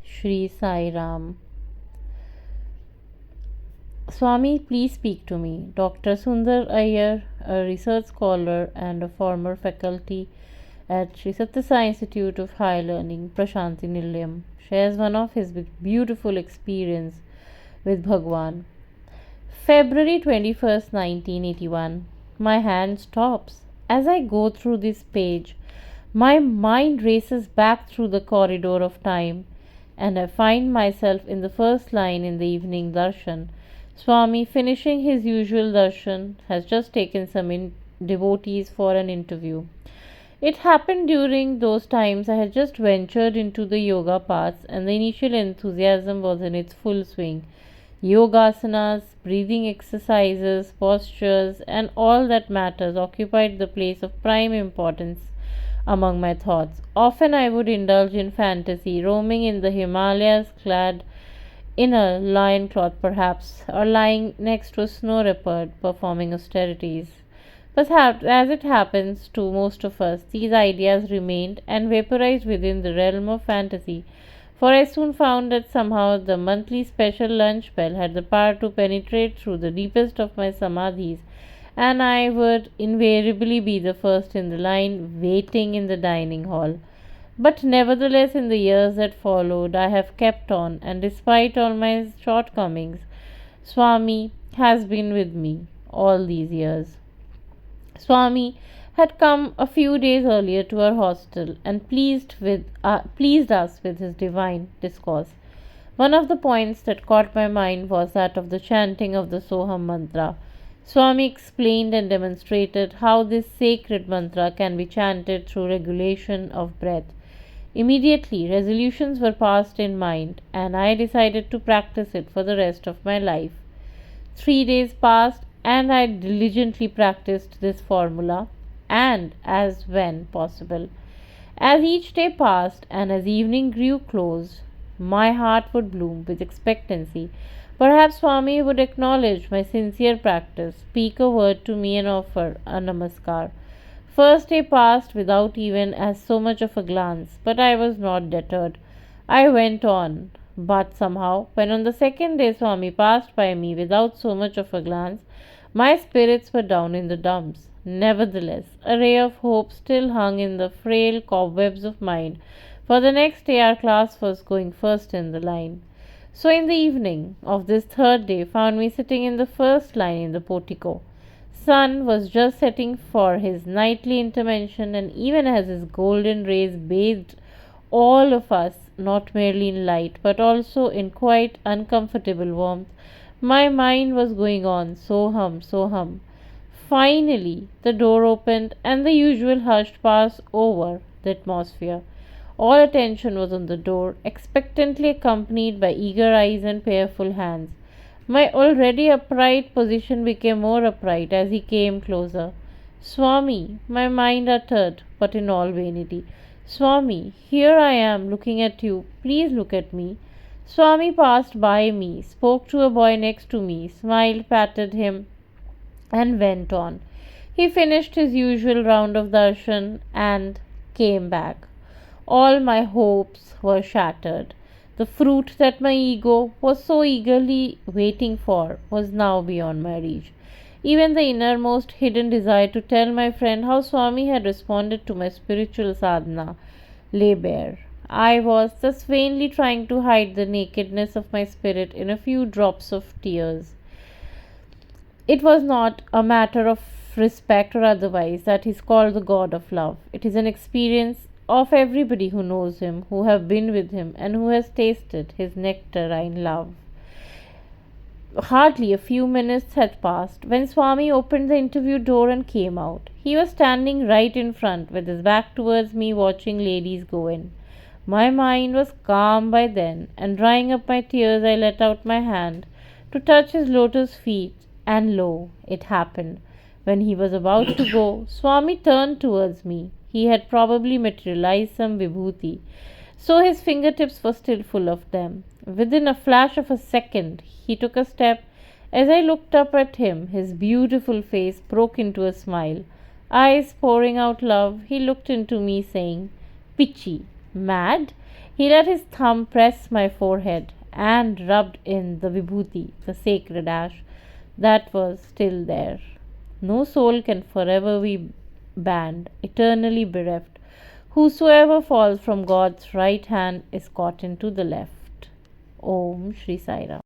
Shri Sai Ram. Swami, please speak to me. Dr. Sundar Iyer, a research scholar and a former faculty at Sri Sathya Institute of High Learning, Prashanti Nilayam, shares one of his beautiful experience with Bhagwan. February 21st, 1981. My hand stops. As I go through this page, my mind races back through the corridor of time, and I find myself in the first line in the evening darshan. Swami, finishing his usual darshan, has just taken some devotees for an interview. It happened during those times I had just ventured into the yoga paths, and the initial enthusiasm was in its full swing. Yogasanas, breathing exercises, postures, and all that matters occupied the place of prime importance among my thoughts. Often I would indulge in fantasy, roaming in the Himalayas clad in a lion cloth perhaps, or lying next to a snow leopard performing austerities. But as it happens to most of us, these ideas remained and vaporized within the realm of fantasy, for I soon found that somehow the monthly special lunch bell had the power to penetrate through the deepest of my samadhis, and I would invariably be the first in the line waiting in the dining hall. But nevertheless, in the years that followed, I have kept on, and despite all my shortcomings, Swami has been with me all these years. Swami had come a few days earlier to our hostel and pleased us with his divine discourse. One of the points that caught my mind was that of the chanting of the Soham mantra. Swami explained and demonstrated how this sacred mantra can be chanted through regulation of breath. Immediately, resolutions were passed in mind, and I decided to practice it for the rest of my life. 3 days passed, and I diligently practiced this formula, and as when possible. As each day passed, and as evening grew close, my heart would bloom with expectancy. Perhaps Swami would acknowledge my sincere practice, speak a word to me, and offer a namaskar. First day passed without even as so much of a glance, but I was not deterred. I went on, but somehow, when on the second day Swami passed by me without so much of a glance, my spirits were down in the dumps. Nevertheless, a ray of hope still hung in the frail cobwebs of mind, for the next day our class was going first in the line. So in the evening of this third day found me sitting in the first line in the portico. Sun was just setting for his nightly intervention, and even as his golden rays bathed all of us, not merely in light, but also in quite uncomfortable warmth, my mind was going on, so hum, so hum. Finally, the door opened, and the usual hush passed over the atmosphere. All attention was on the door, expectantly accompanied by eager eyes and prayerful hands. My already upright position became more upright as he came closer. Swami, my mind uttered, but in all vanity. Swami, here I am looking at you. Please look at me. Swami passed by me, spoke to a boy next to me, smiled, patted him, and went on. He finished his usual round of darshan and came back. All my hopes were shattered. The fruit that my ego was so eagerly waiting for was now beyond my reach. Even the innermost hidden desire to tell my friend how Swami had responded to my spiritual sadhana lay bare. I was thus vainly trying to hide the nakedness of my spirit in a few drops of tears. It was not a matter of respect or otherwise that he is called the God of love. It is an experience of everybody who knows him, who have been with him, and who has tasted his nectarine love. Hardly a few minutes had passed when Swami opened the interview door and came out. He was standing right in front with his back towards me, watching ladies go in. My mind was calm by then, and drying up my tears, I let out my hand to touch his lotus feet, and lo, it happened. When he was about to go, Swami turned towards me. He had probably materialized some vibhuti, so his fingertips were still full of them. Within a flash of a second, he took a step. As I looked up at him, his beautiful face broke into a smile. Eyes pouring out love, he looked into me, saying, Pichi, mad? He let his thumb press my forehead and rubbed in the vibhuti, the sacred ash, that was still there. No soul can forever be banned, eternally bereft. Whosoever falls from God's right hand is caught into the left. Om Shri Sai Ram.